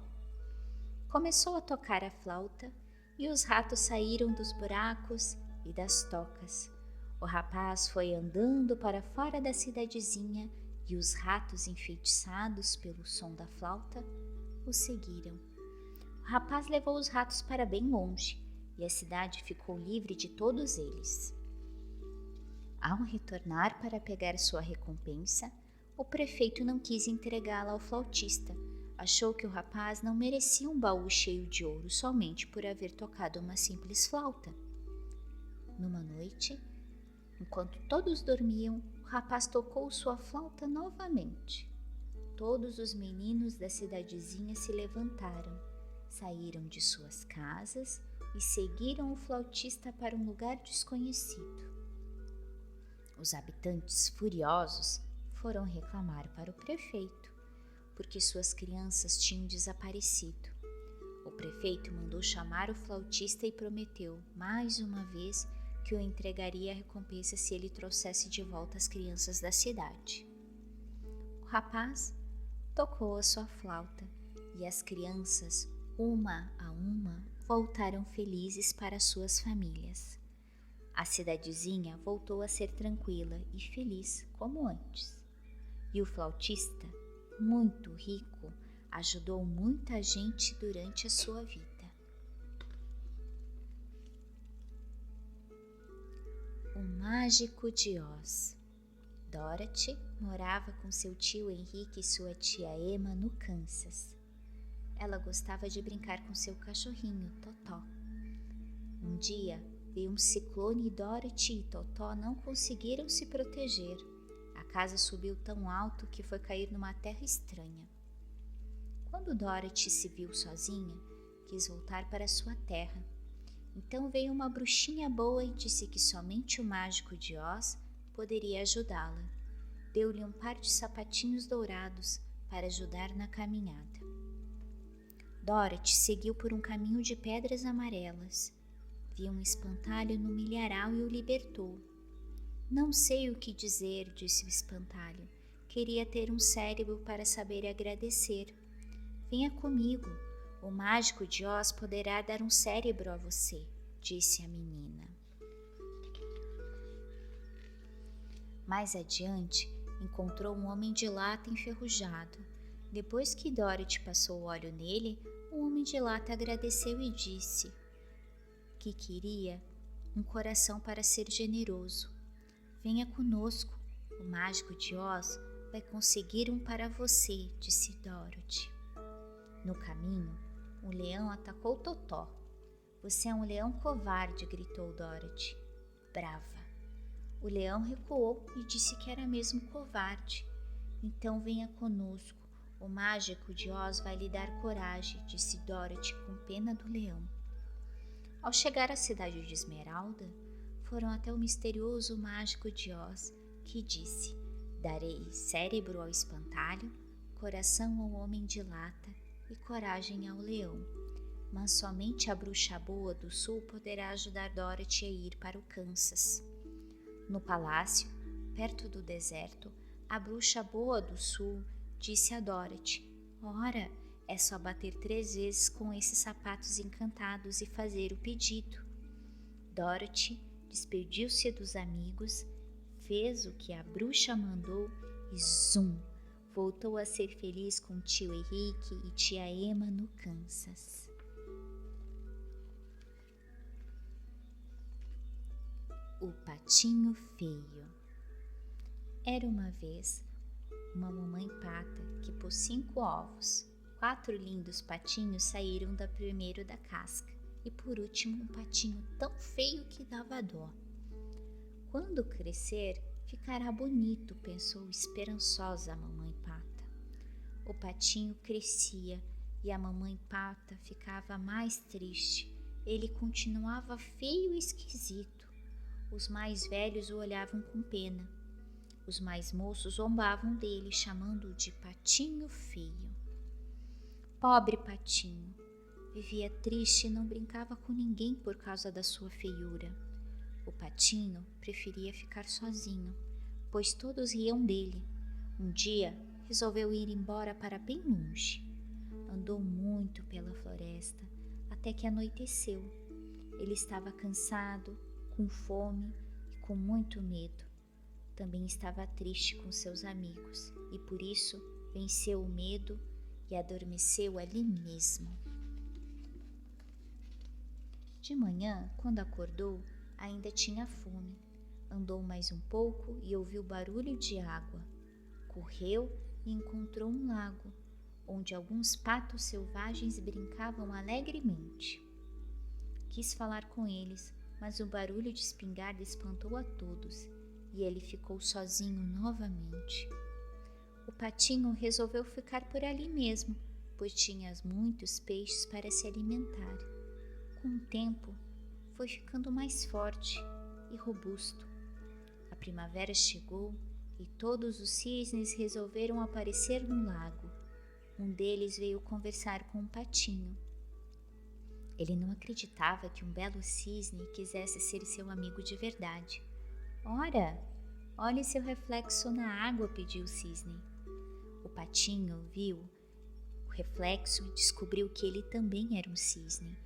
Começou a tocar a flauta e os ratos saíram dos buracos e das tocas. O rapaz foi andando para fora da cidadezinha e os ratos, enfeitiçados pelo som da flauta, o seguiram. O rapaz levou os ratos para bem longe e a cidade ficou livre de todos eles. Ao retornar para pegar sua recompensa, o prefeito não quis entregá-la ao flautista. Achou que o rapaz não merecia um baú cheio de ouro somente por haver tocado uma simples flauta. Numa noite, enquanto todos dormiam, o rapaz tocou sua flauta novamente. Todos os meninos da cidadezinha se levantaram, saíram de suas casas e seguiram o flautista para um lugar desconhecido. Os habitantes, furiosos, foram reclamar para o prefeito, porque suas crianças tinham desaparecido. O prefeito mandou chamar o flautista e prometeu, mais uma vez, que o entregaria a recompensa se ele trouxesse de volta as crianças da cidade. O rapaz tocou a sua flauta e as crianças, uma a uma, voltaram felizes para suas famílias. A cidadezinha voltou a ser tranquila e feliz como antes. E o flautista, muito rico, ajudou muita gente durante a sua vida. O Mágico de Oz. Dorothy morava com seu tio Henrique e sua tia Emma no Kansas. Ela gostava de brincar com seu cachorrinho, Totó. Um dia, veio um ciclone e Dorothy e Totó não conseguiram se proteger. A casa subiu tão alto que foi cair numa terra estranha. Quando Dorothy se viu sozinha, quis voltar para sua terra. Então veio uma bruxinha boa e disse que somente o mágico de Oz poderia ajudá-la. Deu-lhe um par de sapatinhos dourados para ajudar na caminhada. Dorothy seguiu por um caminho de pedras amarelas. Viu um espantalho no milharal e o libertou. Não sei o que dizer, disse o espantalho. Queria ter um cérebro para saber agradecer. Venha comigo. O mágico de Oz poderá dar um cérebro a você, disse a menina. Mais adiante, encontrou um homem de lata enferrujado. Depois que Dorothy passou o óleo nele, o homem de lata agradeceu e disse que queria um coração para ser generoso. Venha conosco, o mágico de Oz vai conseguir um para você, disse Dorothy. No caminho, o leão atacou Totó. Você é um leão covarde, gritou Dorothy, brava. O leão recuou e disse que era mesmo covarde. Então venha conosco, o mágico de Oz vai lhe dar coragem, disse Dorothy com pena do leão. Ao chegar à cidade de Esmeralda, foram até o misterioso mágico de Oz, que disse: darei cérebro ao espantalho, coração ao homem de lata e coragem ao leão. mas somente a bruxa boa do sul poderá ajudar Dorothy a ir para o Kansas. No palácio, perto do deserto, a bruxa boa do sul disse a Dorothy: "Ora, é só bater 3 vezes com esses sapatos encantados e fazer o pedido." Dorothy despediu-se dos amigos, fez o que a bruxa mandou e zum! Voltou a ser feliz com tio Henrique e tia Emma no Kansas. O Patinho Feio. Era uma vez uma mamãe pata que pôs 5 ovos. 4 lindos patinhos saíram primeiro da casca e por último um patinho tão feio que dava dó. Quando crescer, ficará bonito, pensou esperançosa a mamãe pata. O patinho crescia e a mamãe pata ficava mais triste. Ele continuava feio e esquisito. Os mais velhos o olhavam com pena. Os mais moços zombavam dele, chamando-o de Patinho Feio. Pobre patinho, vivia triste e não brincava com ninguém por causa da sua feiura. O patinho preferia ficar sozinho, pois todos riam dele. Um dia, resolveu ir embora para bem longe. Andou muito pela floresta, até que anoiteceu. Ele estava cansado, com fome e com muito medo. Também estava triste com seus amigos e por isso venceu o medo e adormeceu ali mesmo. De manhã, quando acordou, ainda tinha fome. Andou mais um pouco e ouviu barulho de água. Correu e encontrou um lago, onde alguns patos selvagens brincavam alegremente. Quis falar com eles, mas o barulho de espingarda espantou a todos e ele ficou sozinho novamente. O patinho resolveu ficar por ali mesmo, pois tinha muitos peixes para se alimentar. Com o tempo, foi ficando mais forte e robusto. A primavera chegou e todos os cisnes resolveram aparecer no lago. Um deles veio conversar com o patinho. Ele não acreditava que um belo cisne quisesse ser seu amigo de verdade. "Ora, olhe seu reflexo na água", pediu o cisne. O patinho viu o reflexo e descobriu que ele também era um cisne.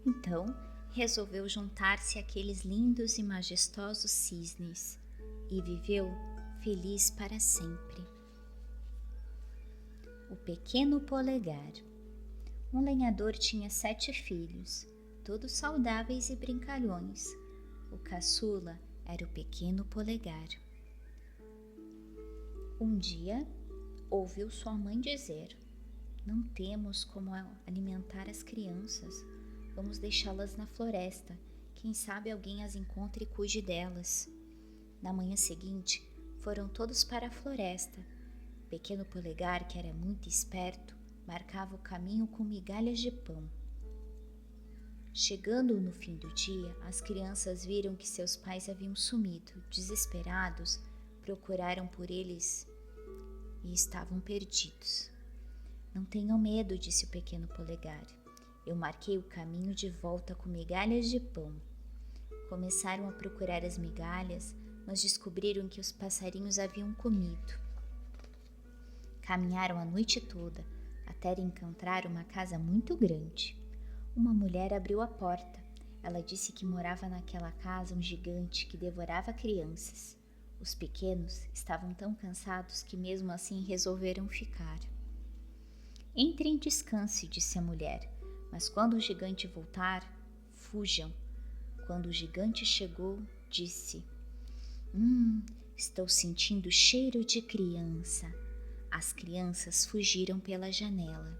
Então, resolveu juntar-se àqueles lindos e majestosos cisnes e viveu feliz para sempre. O Pequeno Polegar. Um lenhador tinha 7 filhos, todos saudáveis e brincalhões. O caçula era o Pequeno Polegar. Um dia, ouviu sua mãe dizer: "Não temos como alimentar as crianças. Vamos deixá-las na floresta. Quem sabe alguém as encontre e cuide delas." Na manhã seguinte, foram todos para a floresta. Pequeno Polegar, que era muito esperto, marcava o caminho com migalhas de pão. Chegando no fim do dia, as crianças viram que seus pais haviam sumido. Desesperados, procuraram por eles e estavam perdidos. "Não tenham medo", disse o Pequeno Polegar. "Eu marquei o caminho de volta com migalhas de pão." Começaram a procurar as migalhas, mas descobriram que os passarinhos haviam comido. Caminharam a noite toda, até encontrar uma casa muito grande. Uma mulher abriu a porta. Ela disse que morava naquela casa um gigante que devorava crianças. Os pequenos estavam tão cansados que mesmo assim resolveram ficar. "Entrem e descanse", disse a mulher, "mas quando o gigante voltar, fujam." Quando o gigante chegou, disse: Estou sentindo cheiro de criança." As crianças fugiram pela janela.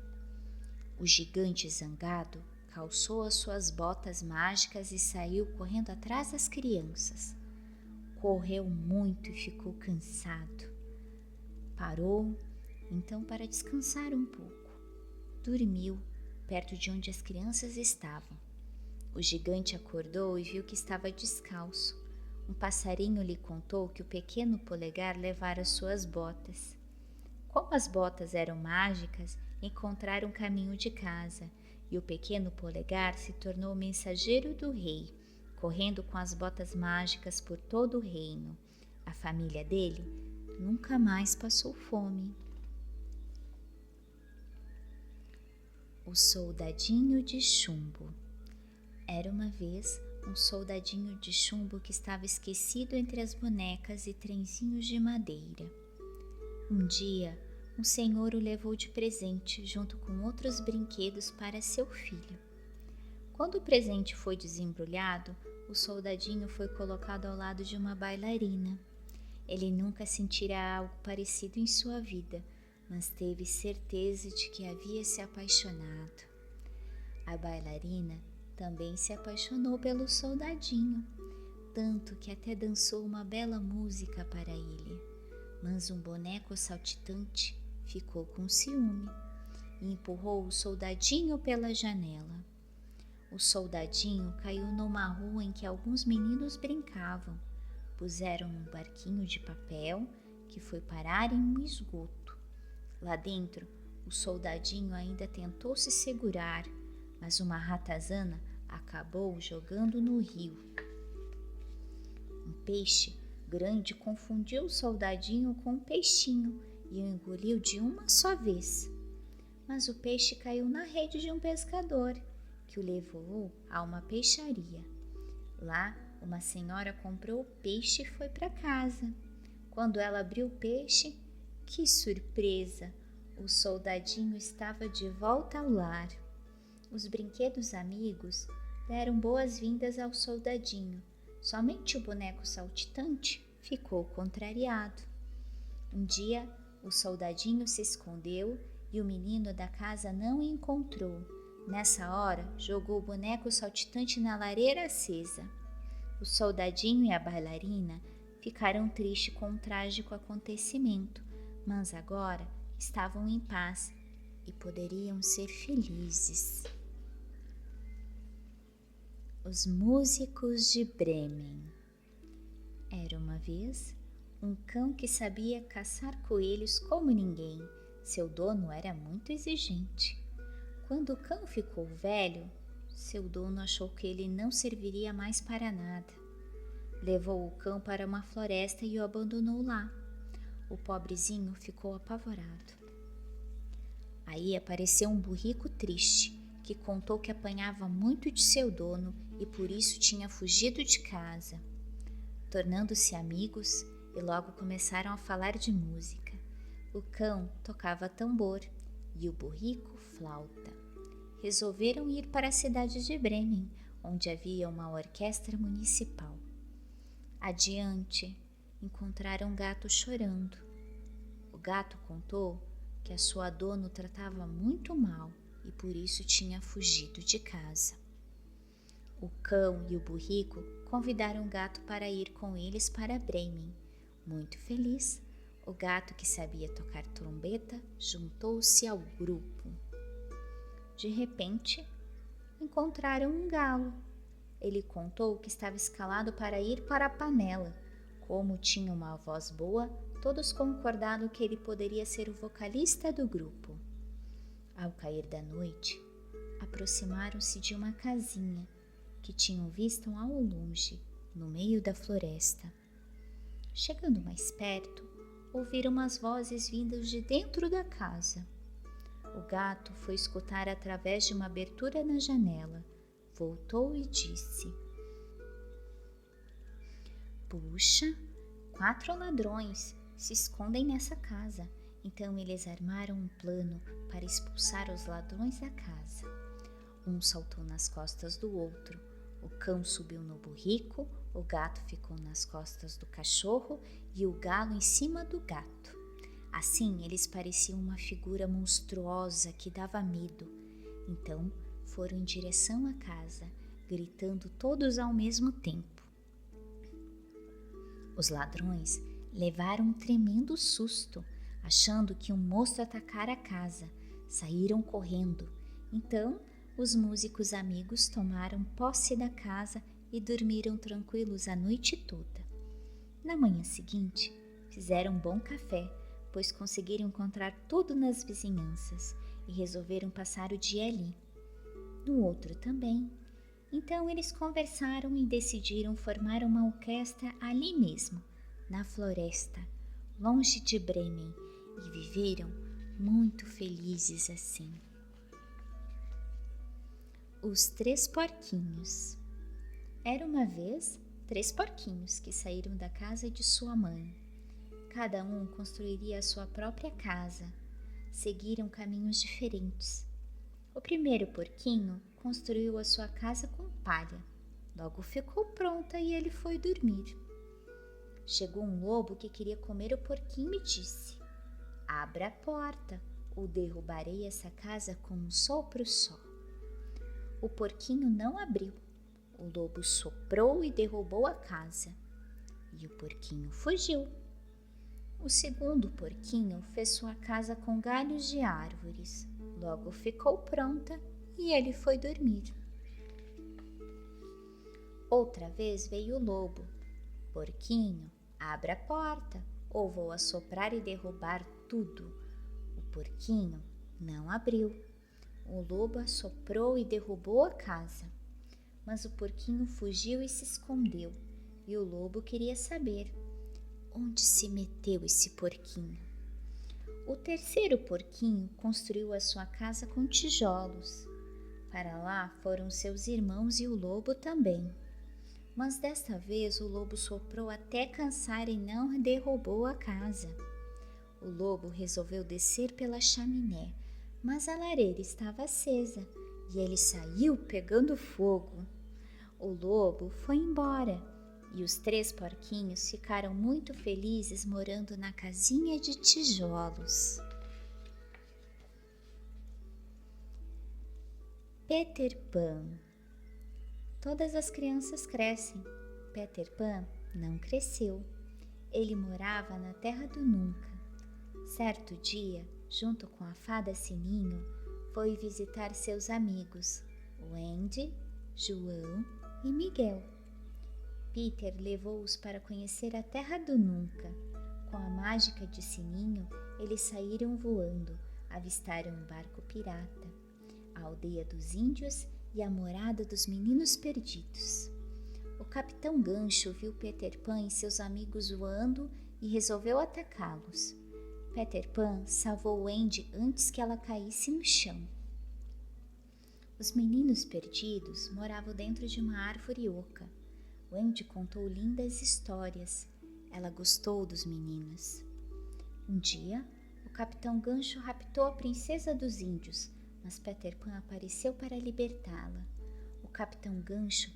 O gigante, zangado, calçou as suas botas mágicas e saiu correndo atrás das crianças. Correu muito e ficou cansado. Parou, então, para descansar um pouco. Dormiu perto de onde as crianças estavam. O gigante acordou e viu que estava descalço. Um passarinho lhe contou que o Pequeno Polegar levara suas botas. Como as botas eram mágicas, encontraram o caminho de casa e o pequeno Polegar se tornou o mensageiro do rei, correndo com as botas mágicas por todo o reino. A família dele nunca mais passou fome. O soldadinho de chumbo. Era uma vez um soldadinho de chumbo que estava esquecido entre as bonecas e trenzinhos de madeira. Um dia, um senhor o levou de presente junto com outros brinquedos para seu filho. Quando o presente foi desembrulhado, o soldadinho foi colocado ao lado de uma bailarina. Ele nunca sentira algo parecido em sua vida, mas teve certeza de que havia se apaixonado. A bailarina também se apaixonou pelo soldadinho, tanto que até dançou uma bela música para ele. Mas um boneco saltitante ficou com ciúme e empurrou o soldadinho pela janela. O soldadinho caiu numa rua em que alguns meninos brincavam. Puseram um barquinho de papel que foi parar em um esgoto. Lá dentro, o soldadinho ainda tentou se segurar, mas uma ratazana acabou jogando no rio. Um peixe grande confundiu o soldadinho com um peixinho e o engoliu de uma só vez. Mas o peixe caiu na rede de um pescador, que o levou a uma peixaria. Lá, uma senhora comprou o peixe e foi para casa. Quando ela abriu o peixe, que surpresa! O soldadinho estava de volta ao lar. Os brinquedos amigos deram boas-vindas ao soldadinho. Somente o boneco saltitante ficou contrariado. Um dia, o soldadinho se escondeu e o menino da casa não o encontrou. Nessa hora, jogou o boneco saltitante na lareira acesa. O soldadinho e a bailarina ficaram tristes com o trágico acontecimento, mas agora estavam em paz e poderiam ser felizes. Os músicos de Bremen. Era uma vez um cão que sabia caçar coelhos como ninguém. Seu dono era muito exigente. Quando o cão ficou velho, seu dono achou que ele não serviria mais para nada. Levou o cão para uma floresta e o abandonou lá. O pobrezinho ficou apavorado. Aí apareceu um burrico triste, que contou que apanhava muito de seu dono e por isso tinha fugido de casa. Tornando-se amigos, e logo começaram a falar de música. O cão tocava tambor e o burrico flauta. Resolveram ir para a cidade de Bremen, onde havia uma orquestra municipal. Adiante, encontraram um gato chorando. O gato contou que a sua dona o tratava muito mal e por isso tinha fugido de casa. O cão e o burrico convidaram o gato para ir com eles para Bremen. Muito feliz, o gato, que sabia tocar trombeta, juntou-se ao grupo. De repente, encontraram um galo. Ele contou que estava escalado para ir para a panela. Como tinha uma voz boa, todos concordaram que ele poderia ser o vocalista do grupo. Ao cair da noite, aproximaram-se de uma casinha que tinham visto ao longe, no meio da floresta. Chegando mais perto, ouviram umas vozes vindas de dentro da casa. O gato foi escutar através de uma abertura na janela. Voltou e disse: "Puxa, 4 ladrões se escondem nessa casa." Então eles armaram um plano para expulsar os ladrões da casa. Um saltou nas costas do outro, o cão subiu no burrico, o gato ficou nas costas do cachorro e o galo em cima do gato. Assim, eles pareciam uma figura monstruosa que dava medo. Então, foram em direção à casa, gritando todos ao mesmo tempo. Os ladrões levaram um tremendo susto, achando que um monstro atacara a casa. Saíram correndo. Então, os músicos amigos tomaram posse da casa e dormiram tranquilos a noite toda. Na manhã seguinte, fizeram um bom café, pois conseguiram encontrar tudo nas vizinhanças, e resolveram passar o dia ali. No outro também. Então eles conversaram e decidiram formar uma orquestra ali mesmo, na floresta, longe de Bremen, e viveram muito felizes assim. Os 3 porquinhos. Era uma vez 3 porquinhos que saíram da casa de sua mãe. Cada um construiria a sua própria casa. Seguiram caminhos diferentes. O primeiro porquinho construiu a sua casa com palha. Logo ficou pronta e ele foi dormir. Chegou um lobo que queria comer o porquinho e disse: "Abra a porta, ou derrubarei essa casa com um sopro só." O porquinho não abriu. O lobo soprou e derrubou a casa. E o porquinho fugiu. O segundo porquinho fez sua casa com galhos de árvores. Logo ficou pronta e ele foi dormir. Outra vez veio o lobo. "Porquinho, abra a porta, ou vou assoprar e derrubar tudo." O porquinho não abriu. O lobo assoprou e derrubou a casa. Mas o porquinho fugiu e se escondeu. E o lobo queria saber: onde se meteu esse porquinho? O terceiro porquinho construiu a sua casa com tijolos. Para lá foram seus irmãos e o lobo também. Mas desta vez o lobo soprou até cansar e não derrubou a casa. O lobo resolveu descer pela chaminé, mas a lareira estava acesa e ele saiu pegando fogo. O lobo foi embora e os 3 porquinhos ficaram muito felizes morando na casinha de tijolos. Peter Pan. Todas as crianças crescem. Peter Pan não cresceu. Ele morava na terra do nunca. Certo dia, junto com a fada Sininho, foi visitar seus amigos, Wendy, João e Miguel. Peter levou-os para conhecer a terra do nunca. Com a mágica de Sininho, eles saíram voando, avistaram um barco pirata, a aldeia dos índios e a morada dos meninos perdidos. O Capitão Gancho viu Peter Pan e seus amigos voando e resolveu atacá-los. Peter Pan salvou Wendy antes que ela caísse no chão. Os meninos perdidos moravam dentro de uma árvore oca. Wendy contou lindas histórias. Ela gostou dos meninos. Um dia, o Capitão Gancho raptou a princesa dos índios, mas Peter Pan apareceu para libertá-la. O Capitão Gancho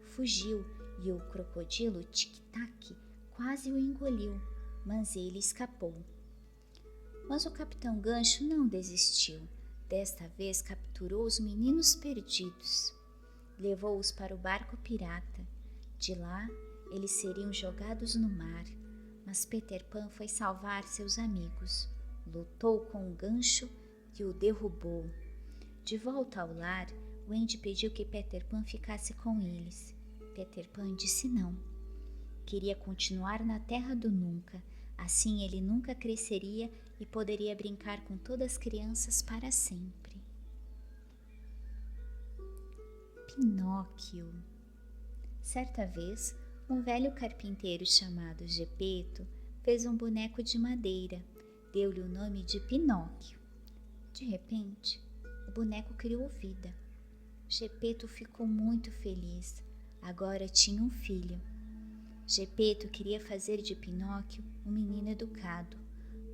fugiu e o crocodilo Tic-Tac quase o engoliu, mas ele escapou. Mas o Capitão Gancho não desistiu. Desta vez capturou os meninos perdidos. Levou-os para o barco pirata. De lá, eles seriam jogados no mar, mas Peter Pan foi salvar seus amigos. Lutou com o gancho e o derrubou. De volta ao lar, Wendy pediu que Peter Pan ficasse com eles. Peter Pan disse não. Queria continuar na terra do nunca, assim ele nunca cresceria e poderia brincar com todas as crianças para sempre. Pinóquio. Certa vez, um velho carpinteiro chamado Gepeto fez um boneco de madeira. Deu-lhe o nome de Pinóquio. De repente, o boneco criou vida. Gepeto ficou muito feliz. Agora tinha um filho. Gepeto queria fazer de Pinóquio um menino educado.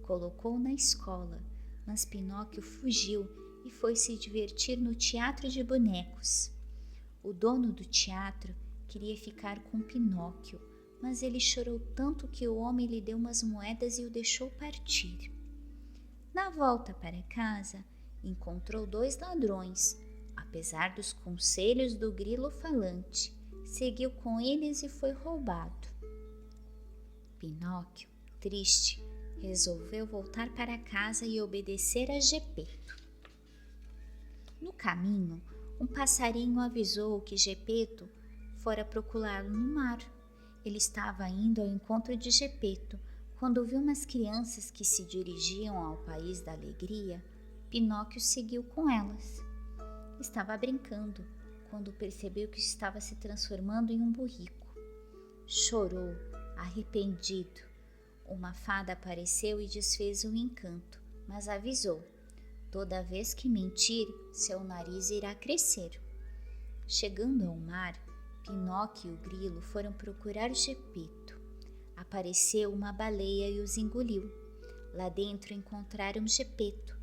Colocou-o na escola, mas Pinóquio fugiu e foi se divertir no teatro de bonecos. O dono do teatro queria ficar com Pinóquio, mas ele chorou tanto que o homem lhe deu umas moedas e o deixou partir. Na volta para casa, encontrou 2 ladrões. Apesar dos conselhos do grilo falante, seguiu com eles e foi roubado. Pinóquio, triste, resolveu voltar para casa e obedecer a Gepeto. No caminho, um passarinho avisou que Gepeto fora procurá-lo no mar. Ele estava indo ao encontro de Gepeto quando viu umas crianças que se dirigiam ao país da alegria. Pinóquio seguiu com elas. Estava brincando quando percebeu que estava se transformando em um burrico. Chorou, arrependido. Uma fada apareceu e desfez o encanto, mas avisou: toda vez que mentir, seu nariz irá crescer. Chegando ao mar, Pinóquio e o grilo foram procurar Gepeto. Apareceu uma baleia e os engoliu. Lá dentro encontraram Gepeto.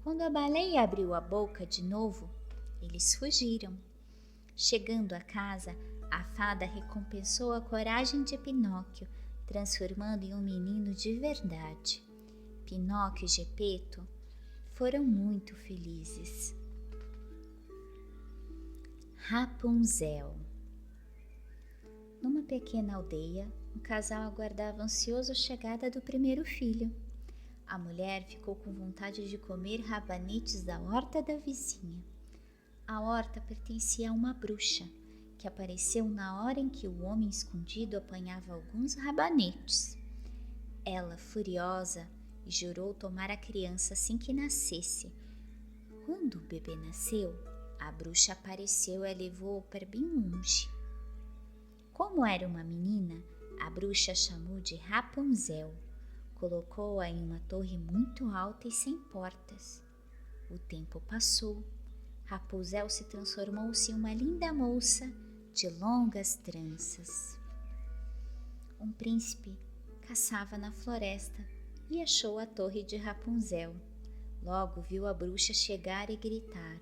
Quando a baleia abriu a boca de novo, eles fugiram. Chegando a casa, a fada recompensou a coragem de Pinóquio, transformando em um menino de verdade. Pinóquio e Gepeto foram muito felizes. Rapunzel. Numa pequena aldeia, um casal aguardava ansioso a chegada do primeiro filho. A mulher ficou com vontade de comer rabanetes da horta da vizinha. A horta pertencia a uma bruxa, que apareceu na hora em que o homem escondido apanhava alguns rabanetes. Ela, furiosa, jurou tomar a criança assim que nascesse. Quando o bebê nasceu, a bruxa apareceu e a levou para bem longe. Como era uma menina, a bruxa a chamou de Rapunzel. Colocou-a em uma torre muito alta e sem portas. O tempo passou. Rapunzel se transformou-se em uma linda moça de longas tranças. Um príncipe caçava na floresta e achou a torre de Rapunzel. Logo viu a bruxa chegar e gritar: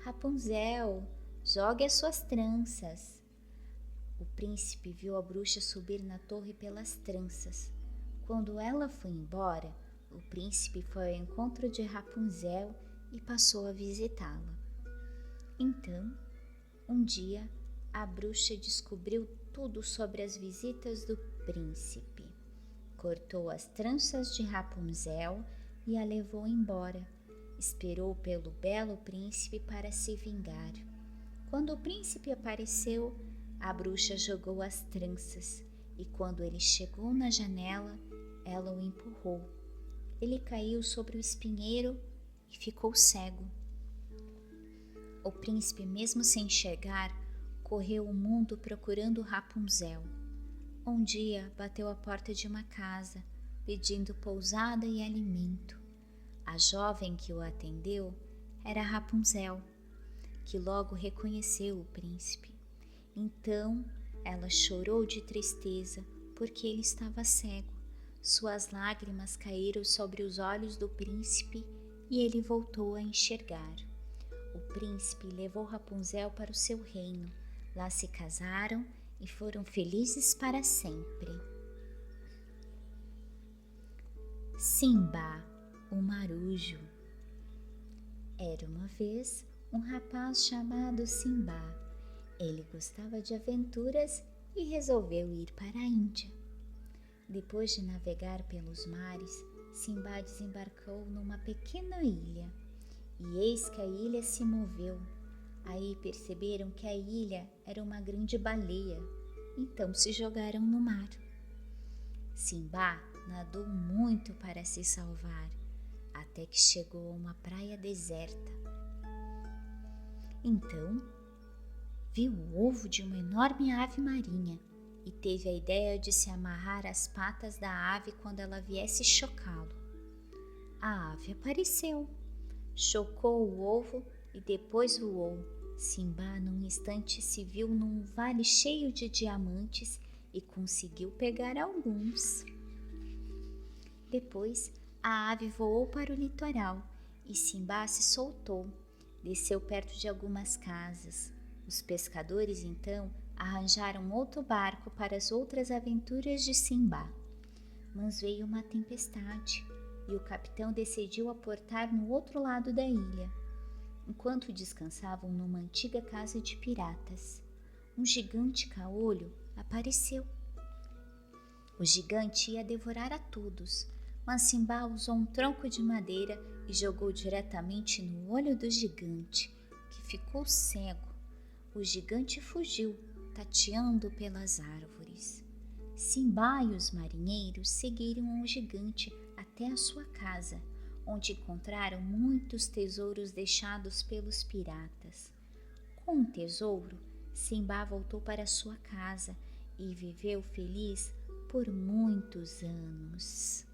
Rapunzel, jogue as suas tranças. O príncipe viu a bruxa subir na torre pelas tranças. Quando ela foi embora, o príncipe foi ao encontro de Rapunzel e passou a visitá-la. Então, um dia, a bruxa descobriu tudo sobre as visitas do príncipe. Cortou as tranças de Rapunzel e a levou embora. Esperou pelo belo príncipe para se vingar. Quando o príncipe apareceu, a bruxa jogou as tranças e quando ele chegou na janela, ela o empurrou. Ele caiu sobre o espinheiro e ficou cego. O príncipe, mesmo sem enxergar, correu o mundo procurando Rapunzel. Um dia bateu à porta de uma casa, pedindo pousada e alimento. A jovem que o atendeu era Rapunzel, que logo reconheceu o príncipe. Então ela chorou de tristeza porque ele estava cego. Suas lágrimas caíram sobre os olhos do príncipe e ele voltou a enxergar. O príncipe levou Rapunzel para o seu reino. Lá se casaram e foram felizes para sempre. Simba, o marujo. Era uma vez um rapaz chamado Simba. Ele gostava de aventuras e resolveu ir para a Índia. Depois de navegar pelos mares, Simba desembarcou numa pequena ilha. E eis que a ilha se moveu. Aí perceberam que a ilha era uma grande baleia. Então se jogaram no mar. Simba nadou muito para se salvar, até que chegou a uma praia deserta. Então viu o ovo de uma enorme ave marinha e teve a ideia de se amarrar às patas da ave quando ela viesse chocá-lo. A ave apareceu, chocou o ovo e depois voou. Simba, num instante, se viu num vale cheio de diamantes e conseguiu pegar alguns. Depois, a ave voou para o litoral e Simba se soltou. Desceu perto de algumas casas. Os pescadores, então, arranjaram outro barco para as outras aventuras de Simba. Mas veio uma tempestade e o capitão decidiu aportar no outro lado da ilha. Enquanto descansavam numa antiga casa de piratas, um gigante caolho apareceu. O gigante ia devorar a todos, mas Simba usou um tronco de madeira e jogou diretamente no olho do gigante, que ficou cego. O gigante fugiu, tateando pelas árvores. Simba e os marinheiros seguiram o gigante até a sua casa. onde encontraram muitos tesouros deixados pelos piratas. Com o tesouro, Simba voltou para sua casa e viveu feliz por muitos anos.